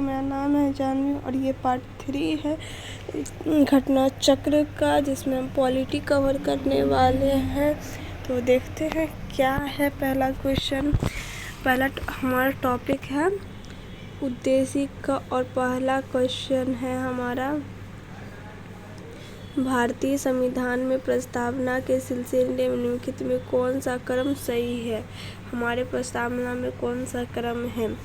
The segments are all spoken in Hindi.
मेरा नाम है जानवी और ये पार्ट 3 है घटना चक्र का, जिसमें हम पॉलिटी कवर करने वाले हैं। तो देखते हैं क्या है पहला क्वेश्चन। पहला हमारा टॉपिक है उद्देश्य का और पहला क्वेश्चन है हमारा भारतीय संविधान में प्रस्तावना के सिलसिले में निम्नलिखित में कौन सा क्रम सही है। हमारे प्रस्तावना में कौन सा क्रम है,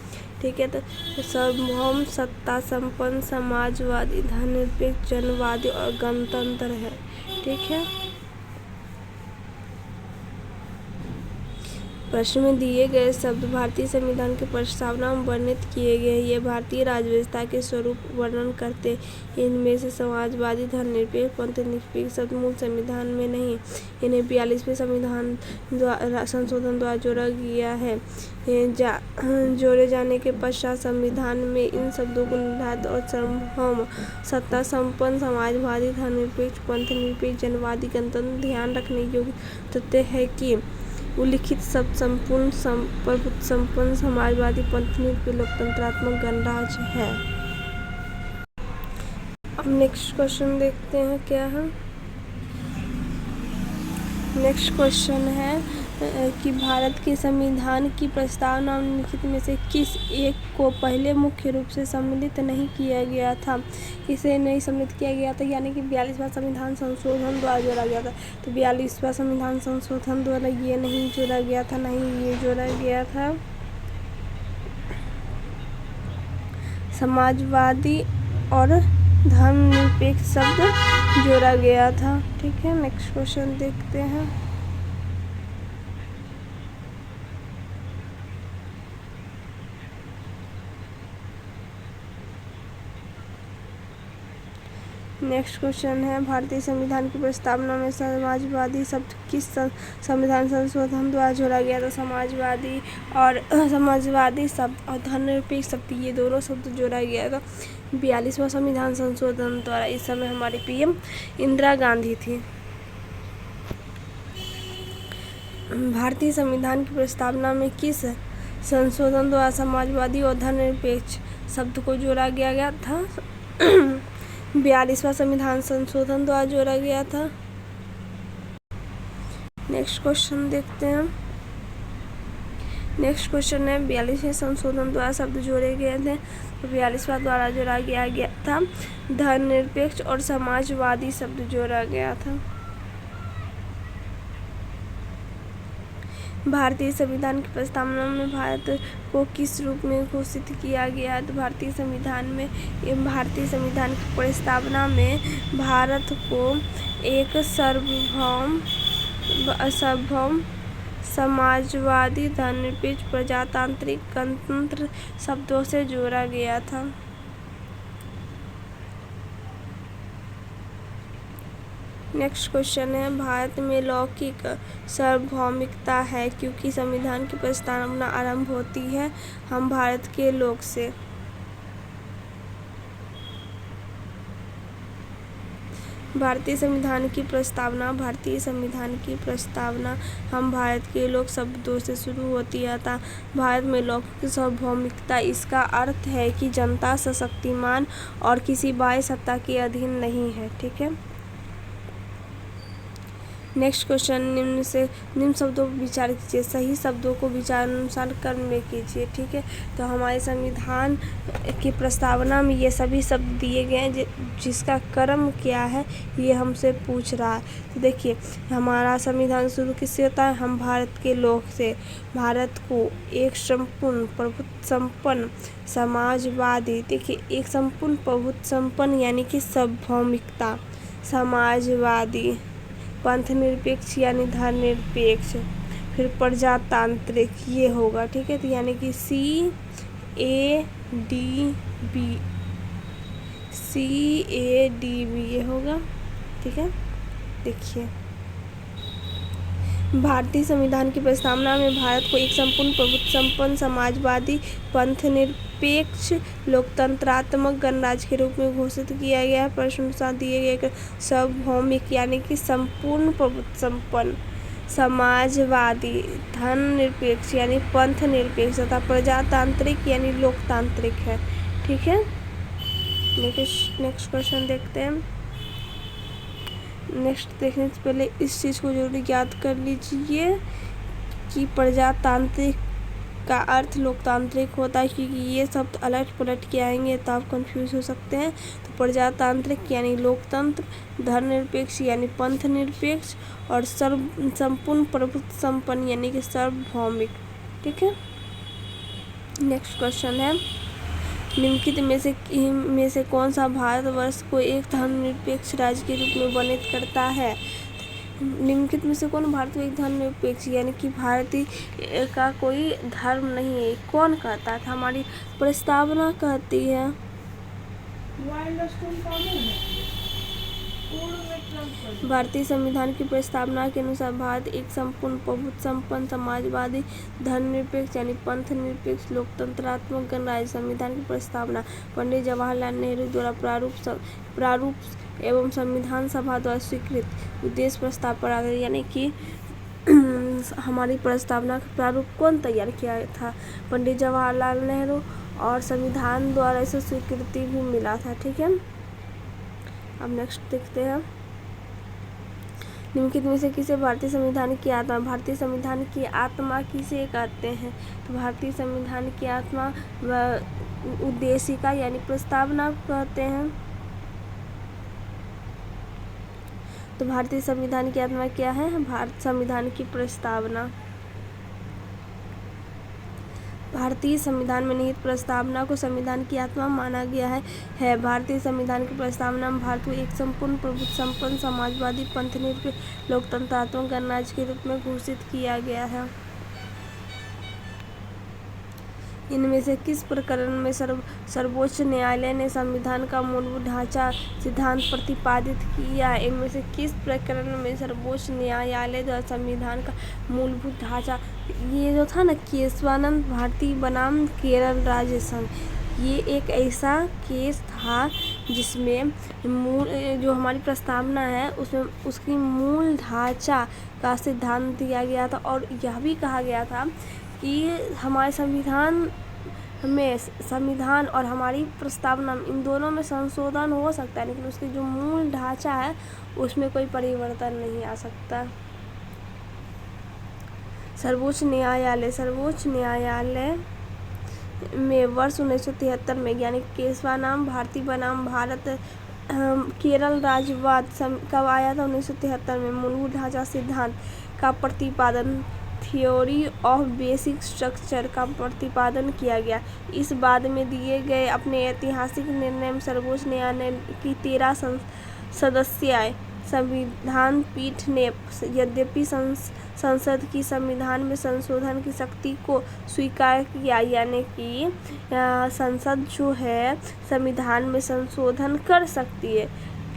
ठीक है। तो सार्वभौम, सत्ता संपन्न, समाजवादी, धर्मनिरपेक्ष, जनवादी और गणतंत्र है, ठीक है। प्रश्न में दिए गए शब्द भारतीय संविधान के प्रस्तावना में वर्णित किए गए। ये भारतीय राज्य व्यवस्था के स्वरूप वर्णन करते हैं। इनमें से समाजवादी, धर्मनिरपेक्ष, पंथनिरपेक्ष शब्द मूल संविधान में नहीं, इन्हें 42वें संविधान संशोधन द्वारा जोड़ा गया है। जोड़े जाने के पश्चात संविधान में इन शब्दों को निर्धारित और सार्वभौम, सत्ता संपन्न, समाजवादी, धर्मनिरपेक्ष, पंथनिरपेक्ष, जनवादी, गणतंत्र ध्यान रखने योग्य तथ्य है कि उल्लिखित शब्द संपूर्ण, प्रभुत्व संपन्न, समाजवादी, पंथनिरपेक्ष, लोकतंत्रात्मक गणराज्य है। अब नेक्स्ट क्वेश्चन देखते हैं क्या है। नेक्स्ट क्वेश्चन है कि भारत के संविधान की प्रस्तावना निम्नलिखित में से किस एक को पहले मुख्य रूप से सम्मिलित नहीं किया गया था। इसे नहीं सम्मिलित किया गया था, यानी कि 42वां संविधान संशोधन द्वारा जोड़ा गया था। तो 42वां संविधान संशोधन द्वारा ये नहीं जोड़ा गया था, नहीं ये जोड़ा गया था। समाजवादी और धर्मनिरपेक्ष शब्द जोड़ा गया था, ठीक है। नेक्स्ट क्वेश्चन देखते हैं। नेक्स्ट क्वेश्चन है भारतीय संविधान की प्रस्तावना में समाजवादी शब्द किस संविधान संशोधन द्वारा जोड़ा गया था। समाजवादी शब्द और धर्मनिरपेक्ष शब्द, ये दोनों शब्द जोड़ा गया था 42वां संविधान संशोधन द्वारा। इस समय हमारी पीएम इंदिरा गांधी थी। भारतीय संविधान की प्रस्तावना में किस संशोधन द्वारा समाजवादी और धर्मनिरपेक्ष शब्द को जोड़ा गया था। 42वां संविधान संशोधन द्वारा जोड़ा गया था। नेक्स्ट क्वेश्चन देखते हैं। नेक्स्ट क्वेश्चन है 42वें संशोधन द्वारा शब्द जोड़े गए थे। 42वां द्वारा जोड़ा गया था धर्मनिरपेक्ष और समाजवादी शब्द जोड़ा गया था। भारतीय संविधान की प्रस्तावना में भारत को किस रूप में घोषित किया गया। तो भारतीय संविधान की प्रस्तावना में भारत को एक सार्वभौम, समाजवादी, धर्मनिरपेक्ष, प्रजातांत्रिक, गणतंत्र शब्दों से जोड़ा गया था। नेक्स्ट क्वेश्चन है भारत में लौकिक सार्वभौमिकता है क्योंकि संविधान की प्रस्तावना आरंभ होती है हम भारत के लोग से। भारतीय संविधान की प्रस्तावना हम भारत के लोग शब्दों से शुरू होती है अतः भारत में लौकिक सार्वभौमिकता। इसका अर्थ है कि जनता सशक्तिमान और किसी बाह्य सत्ता के अधीन नहीं है, ठीक है। नेक्स्ट क्वेश्चन निम्न शब्दों पर विचार कीजिए, सही शब्दों को विचारानुसार क्रम में कीजिए, ठीक है। तो हमारे संविधान की प्रस्तावना में ये सभी शब्द दिए गए हैं, जिसका क्रम क्या है ये हमसे पूछ रहा है। तो देखिए हमारा संविधान शुरू किससे होता है, हम भारत के लोग से। भारत को एक संपूर्ण, प्रभुत्व संपन्न, समाजवादी, देखिए एक संपूर्ण, प्रभुत्व संपन्न यानी कि सार्वभौमिकता, समाजवादी, पंथनिरपेक्ष यानी धर्मनिरपेक्ष, फिर प्रजातांत्रिक ये होगा, ठीक है। तो यानी कि CADB ये होगा, ठीक है। देखिए भारतीय संविधान की प्रस्तावना में भारत को एक संपूर्ण, प्रभुत्व संपन्न, समाजवादी, पंथनिरपेक्ष, लोकतंत्रात्मक गणराज्य के रूप में घोषित किया गया है। प्रश्नानुसार दिए गए सार्वभौमिक यानी कि संपूर्ण, प्रभुत्व संपन्न, समाजवादी, धर्मनिरपेक्ष यानी पंथ निरपेक्ष तथा प्रजातांत्रिक यानी लोकतांत्रिक है। ठीक है। नेक्स्ट क्वेश्चन देखते हैं। नेक्स्ट देखने से पहले इस चीज़ को जरूर याद कर लीजिए कि प्रजातांत्रिक का अर्थ लोकतांत्रिक होता है, क्योंकि ये शब्द अलट पलट के आएंगे तो आप कंफ्यूज हो सकते हैं। तो प्रजातांत्रिक यानी लोकतंत्र, धर्मनिरपेक्ष यानी पंथ निरपेक्ष, और संपूर्ण प्रभुत्व संपन्न यानी कि सार्वभौमिक। ठीक है। नेक्स्ट क्वेश्चन है, निम्नलिखित में से कौन सा भारतवर्ष को एक धर्मनिरपेक्ष राज्य के रूप में वर्णित करता है? निम्नलिखित में से कौन भारत को एक धर्मनिरपेक्ष यानी कि भारतीय का कोई धर्म नहीं है, कौन कहता है? हमारी प्रस्तावना कहती है। भारतीय संविधान की प्रस्तावना के अनुसार भारत एक संपूर्ण प्रभुत्व संपन्न समाजवादी धर्मनिरपेक्ष यानी पंथ निरपेक्ष लोकतंत्रात्मक गणराज्य। संविधान की प्रस्तावना पंडित जवाहरलाल नेहरू द्वारा प्रारूप एवं संविधान सभा द्वारा स्वीकृत उद्देश्य प्रस्ताव पर आधारित, यानी कि हमारी प्रस्तावना का प्रारूप कौन तैयार किया था? पंडित जवाहरलाल नेहरू, और संविधान द्वारा इसे स्वीकृति भी मिला था। ठीक है। अब नेक्स्ट देखते हैं, निम्नलिखित में से किसे भारतीय संविधान की आत्मा? भारतीय संविधान की आत्मा किसे कहते हैं? तो भारतीय संविधान की आत्मा उद्देशिका यानी प्रस्तावना कहते हैं। तो भारतीय संविधान की आत्मा क्या है? भारत संविधान की प्रस्तावना। भारतीय संविधान में निहित प्रस्तावना को संविधान की आत्मा माना गया है। भारतीय संविधान की प्रस्तावना में भारत को एक संपूर्ण प्रभुत्व संपन्न समाजवादी पंथ निरपेक्ष लोकतंत्रात्मक गणराज्य के रूप में घोषित किया गया है। इनमें से किस प्रकरण में सर्वोच्च न्यायालय ने संविधान का मूलभूत ढांचा सिद्धांत प्रतिपादित किया? इनमें से किस प्रकरण में सर्वोच्च न्यायालय द्वारा संविधान का मूलभूत ढांचा, ये जो था ना केशवानंद भारती बनाम केरल राज्य संघ, ये एक ऐसा केस था जिसमें जो हमारी प्रस्तावना है उसमें उसकी मूल ढांचा का सिद्धांत दिया गया था, और यह भी कहा गया था कि हमारे संविधान और हमारी प्रस्तावना इन दोनों में संशोधन हो सकता है, लेकिन उसकी जो मूल ढांचा है उसमें कोई परिवर्तन नहीं आ सकता। सर्वोच्च न्यायालय में वर्ष 1973 में यानी केशवानंद भारती बनाम भारत केरल राज्यवाद कब आया था? 1973 में मूलभूत ढांचा सिद्धांत का प्रतिपादन, थ्योरी ऑफ बेसिक स्ट्रक्चर का प्रतिपादन किया गया। इस बाद में दिए गए अपने ऐतिहासिक निर्णय में सर्वोच्च न्यायालय की 13 सदस्यीय संविधान पीठ ने यद्यपि संसद की संविधान में संशोधन की शक्ति को स्वीकार किया, यानी कि संसद जो है संविधान में संशोधन कर सकती है,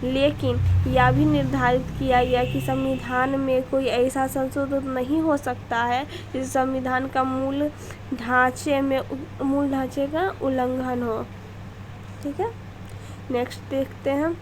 लेकिन यह भी निर्धारित किया गया कि संविधान में कोई ऐसा संशोधन नहीं हो सकता है जिस संविधान का मूल ढांचे का उल्लंघन हो। ठीक है। नेक्स्ट देखते हैं,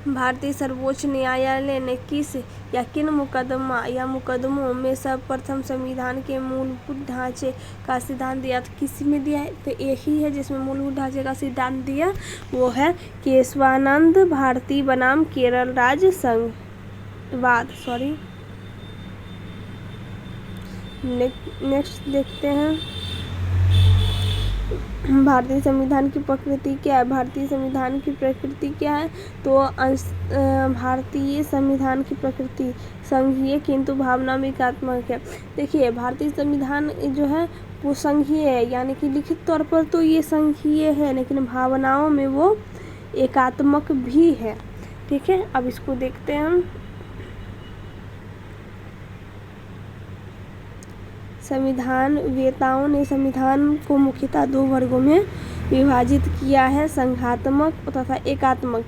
भारतीय सर्वोच्च न्यायालय ने किस या किन मुकदमों में सर्वप्रथम संविधान के मूलभूत ढांचे का सिद्धांत दिया? तो किसी में दिया है? तो एक ही है जिसमें मूलभूत ढांचे का सिद्धांत दिया, वो है केशवानंद भारती बनाम केरल राज्य संघवाद। नेक्स्ट देखते हैं, भारतीय संविधान की प्रकृति क्या है? भारतीय संविधान की प्रकृति क्या है? तो भारतीय संविधान की प्रकृति संघीय किंतु भावनात्मक है। देखिए, भारतीय संविधान जो है वो संघीय है, यानी कि लिखित तौर पर तो ये संघीय है, लेकिन भावनाओं में वो एकात्मक भी है। ठीक है। अब इसको देखते हैं हम। संविधान वेताओं ने संविधान को मुख्यतः 2 वर्गों में विभाजित किया है, संघात्मक तथा एकात्मक।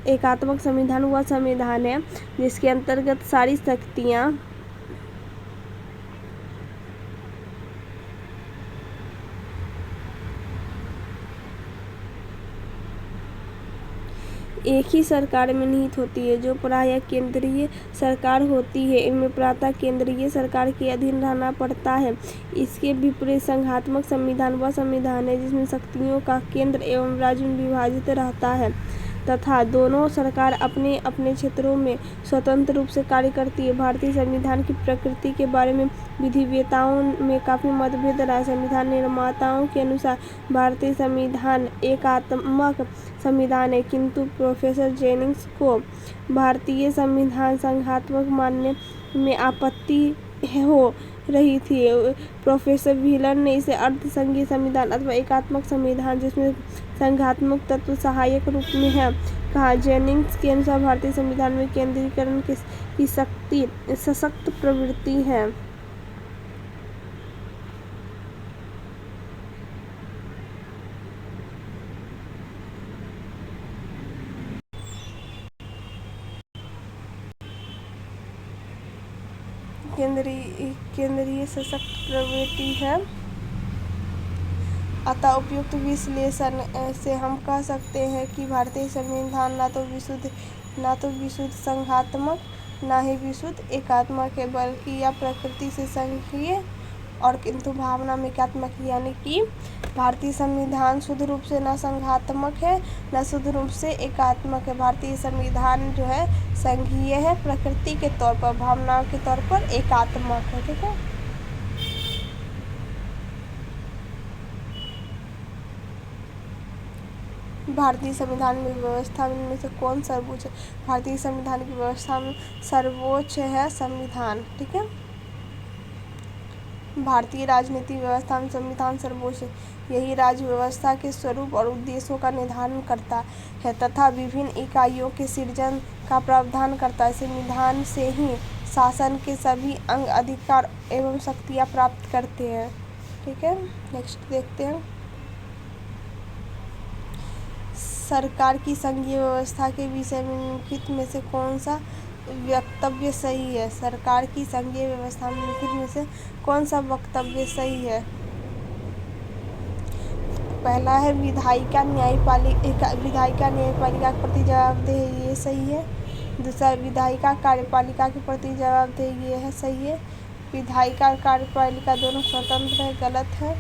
एकात्मक संविधान वह संविधान है जिसके अंतर्गत सारी शक्तियाँ एक ही सरकार में निहित होती है, जो प्रायः केंद्रीय सरकार होती है। इनमें प्रायः केंद्रीय सरकार के अधीन रहना पड़ता है। इसके विपरीत संघात्मक संविधान वह संविधान है जिसमें शक्तियों का केंद्र एवं राज्य में विभाजित रहता है तथा दोनों सरकार अपने अपने क्षेत्रों में स्वतंत्र रूप से कार्य करती है। भारतीय संविधान की प्रकृति के बारे में विधिवेताओं में काफ़ी मतभेद रहा है। संविधान निर्माताओं के अनुसार भारतीय संविधान एकात्मक संविधान है, किंतु प्रोफेसर जेनिंग्स को भारतीय संविधान संघात्मक मानने में आपत्ति हो रही थी। प्रोफेसर व्हीलर ने इसे अर्धसंघीय संविधान अथवा एकात्मक संविधान जिसमें संघात्मक तत्व सहायक रूप में है कहा। जेनिंग्स के अनुसार भारतीय संविधान में केंद्रीकरण की शक्ति सशक्त प्रवृत्ति है। केंद्रीय सशक्त प्रवृत्ति है। अतः उपयुक्त विश्लेषण से हम कह सकते हैं कि भारतीय संविधान ना तो विशुद्ध संघात्मक ना ही विशुद्ध एकात्मक है, बल्कि यह प्रकृति से संघीय और किंतु भावना में एकात्मक है। यानी कि भारतीय संविधान शुद्ध रूप से न संघात्मक है न शुद्ध रूप से एकात्मक है। भारतीय संविधान जो है संघीय है, प्रकृति के तौर पर, भावनाओं के तौर पर एकात्मक है। ठीक है। भारतीय संविधान में व्यवस्था में से कौन सर्वोच्च है? भारतीय संविधान की व्यवस्था में सर्वोच्च है संविधान। ठीक है। भारतीय राजनीतिक व्यवस्था में संविधान सर्वोच्च है। यही राज्य व्यवस्था के स्वरूप और उद्देश्यों का निर्धारण करता है तथा विभिन्न इकाइयों के सृजन का प्रावधान करता है। संविधान से ही शासन के सभी अंग अधिकार एवं शक्तियाँ प्राप्त करते हैं। ठीक है। नेक्स्ट देखते हैं। सरकार की संघीय व्यवस्था के विषय में निम्नलिखित में से कौन सा वक्तव्य सही है? सरकार की संघीय व्यवस्था में निम्नलिखित में से कौन सा वक्तव्य सही है? पहला है विधायिका न्यायपालिका के प्रति जवाबदेह, ये सही है। दूसरा विधायिका कार्यपालिका के प्रति जवाबदेह, ये है सही है। विधायिका और कार्यपालिका दोनों स्वतंत्र है, गलत है।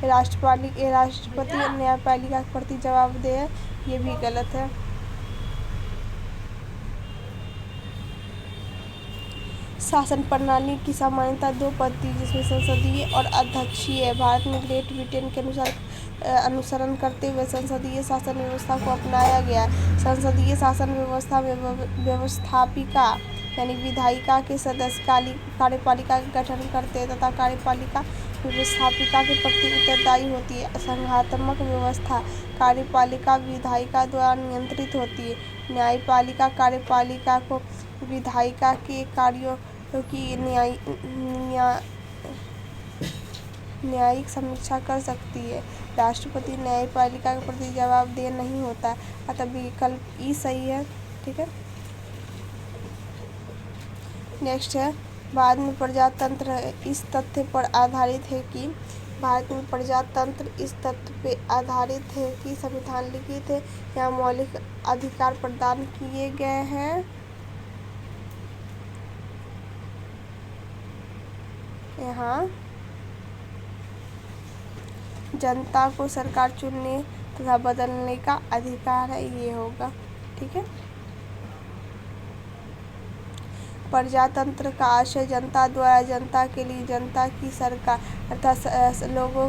राष्ट्रपति न्यायपालिका के प्रति जवाबदेह है, ये भी गलत है। शासन प्रणाली की सामान्यता दो पद्धति जिसमें संसदीय और अध्यक्षीय है। भारत में ग्रेट ब्रिटेन के अनुसरण करते हुए संसदीय शासन व्यवस्था को अपनाया गया। संसदीय शासन व्यवस्था में व्यवस्थापिका यानी विधायिका के सदस्य कार्यपालिका का गठन करते हैं तथा कार्यपालिका व्यवस्थापिका के प्रति उत्तरदायी होती है। संघात्मक व्यवस्था कार्यपालिका विधायिका द्वारा नियंत्रित होती है। न्यायपालिका कार्यपालिका को विधायिका के कार्यों की न्यायिक समीक्षा कर सकती है। राष्ट्रपति न्यायपालिका के प्रति जवाबदेह नहीं होता, अतः विकल्प ई सही है। ठीक है। नेक्स्ट है भारत में प्रजातंत्र इस तथ्य पर आधारित है कि संविधान लिखित है या मौलिक अधिकार प्रदान किए गए हैं। यहाँ जनता को सरकार चुनने तथा बदलने का अधिकार है, ये होगा। ठीक है। प्रजातंत्र का आशय जनता द्वारा जनता के लिए जनता की सरकार अर्थात लोगों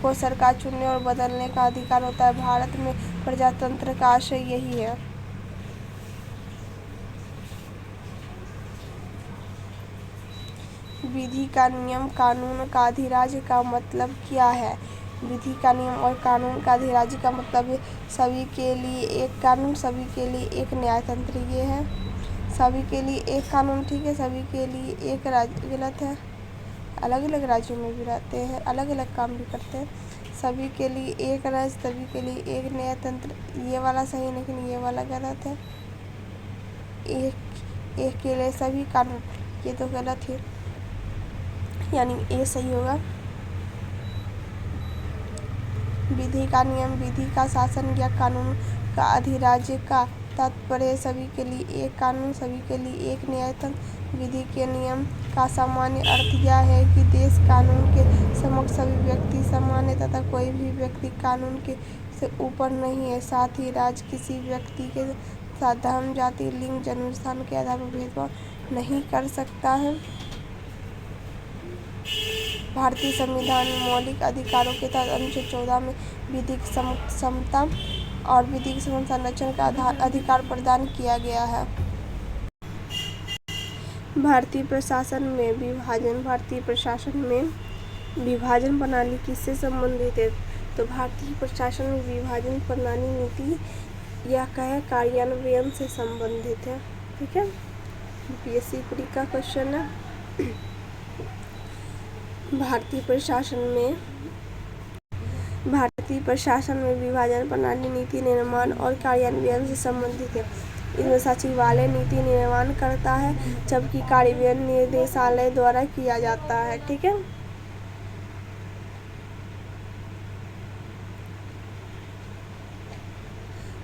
को सरकार चुनने और बदलने का अधिकार होता है। भारत में प्रजातंत्र का आशय यही है। विधि का नियम कानून का अधिराज्य का मतलब क्या है? विधि का नियम और कानून का अधिराज्य का मतलब सभी के लिए एक कानून, सभी के लिए एक न्यायतंत्र। ये है सभी के लिए एक कानून, ठीक है। सभी के लिए एक राज्य, गलत है। अलग अलग राज्यों में भी रहते हैं, अलग अलग काम भी करते हैं। सभी के लिए एक राज्य, सभी के लिए एक न्यायतंत्र, ये वाला सही, लेकिन ये वाला गलत है। एक के लिए सभी कानून, ये तो गलत है, यानी ये सही होगा। विधि का नियम, विधि का शासन या कानून का अधिराज्य का तात्पर्य सभी के लिए एक कानून, सभी के लिए एक न्यायतंत्र। विधि के नियम का सामान्य अर्थ यह है कि देश कानून के समक्ष सभी व्यक्ति समान है तथा कोई भी व्यक्ति कानून के से ऊपर नहीं है। साथ ही राज्य किसी व्यक्ति के साथ धर्म, जाति, लिंग, जन्म स्थान के आधार पर भेदभाव नहीं कर सकता है। भारतीय संविधान में मौलिक अधिकारों के तहत अनुच्छेद 14 में विधिक समता और विधिक संरक्षण का अधिकार प्रदान किया गया है। भारतीय प्रशासन में विभाजन। भारतीय प्रशासन में विभाजन प्रणाली किससे संबंधित है? तो भारतीय प्रशासन में विभाजन प्रणाली नीति या कहे कार्यान्वयन से संबंधित है। ठीक है, यूपीएससी प्री का क्वेश्चन है। भारतीय प्रशासन में विभाजन प्रणाली नीति निर्माण और कार्यान्वयन से संबंधित है। इसमें सचिवालय नीति निर्माण करता है जबकि कार्यान्वयन निदेशालय द्वारा किया जाता है। ठीक है,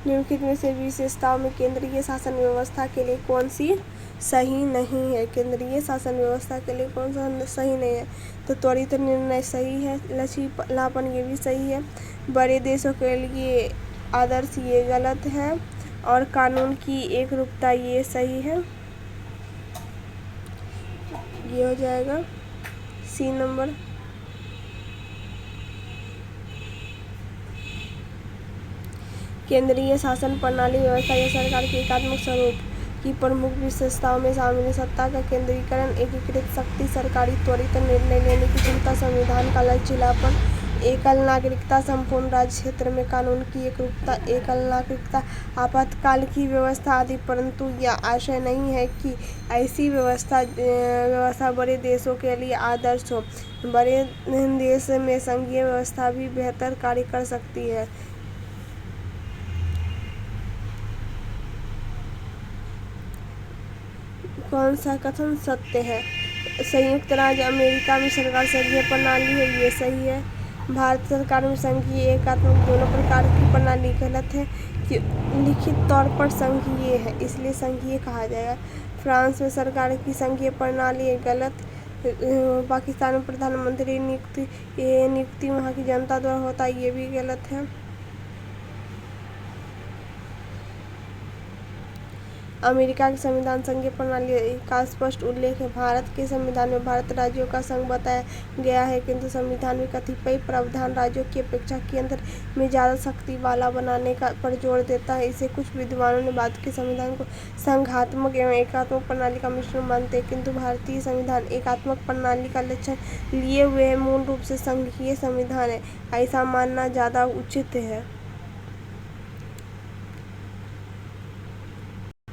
निम्नलिखित में से विशेषताओं में केंद्रीय शासन व्यवस्था के लिए कौन सी सही नहीं है? केंद्रीय शासन व्यवस्था के लिए कौन सा सही नहीं है? तो त्वरित निर्णय सही है, लचीलापन ये भी सही है, बड़े देशों के लिए आदर्श ये गलत है और कानून की एकरूपता ये सही है। ये हो जाएगा सी नंबर। केंद्रीय शासन प्रणाली व्यवस्था या सरकार के एकात्मक स्वरूप की प्रमुख विशेषताओं में शामिल है सत्ता का केंद्रीकरण, एकीकृत शक्ति, सरकारी त्वरित निर्णय लेने की क्षमता, संविधान का लचीलापन, एकल नागरिकता, संपूर्ण राज्य क्षेत्र में कानून की एकरूपता, एकल नागरिकता, आपातकाल की व्यवस्था आदि। परंतु यह आशय नहीं है कि ऐसी व्यवस्था बड़े देशों के लिए आदर्श हो। बड़े देश में संघीय व्यवस्था भी बेहतर कार्य कर सकती है। कौन सा कथन सत्य है? संयुक्त राज्य अमेरिका में सरकार संघीय प्रणाली है, ये सही है। भारत सरकार में संघीय एकात्मक दोनों प्रकार की प्रणाली गलत है कि लिखित तौर पर संघीय है इसलिए संघीय कहा जाएगा। फ्रांस में सरकार की संघीय प्रणाली है, गलत। पाकिस्तान में प्रधानमंत्री नियुक्ति वहाँ की जनता द्वारा होता है, ये भी गलत है। अमेरिका के संविधान संघीय प्रणाली का स्पष्ट उल्लेख है। भारत के संविधान में भारत राज्यों का संघ बताया गया है किंतु संविधान में कतिपय प्रावधान राज्यों की अपेक्षा केंद्र में ज़्यादा शक्ति वाला बनाने पर जोर देता है। इसे कुछ विद्वानों ने बाद के संविधान को संघात्मक एवं एकात्मक प्रणाली का मिश्रण मानते हैं किंतु भारतीय संविधान एकात्मक प्रणाली का लक्षण लिए हुए है, मूल रूप से संघीय संविधान है, ऐसा मानना ज़्यादा उचित है।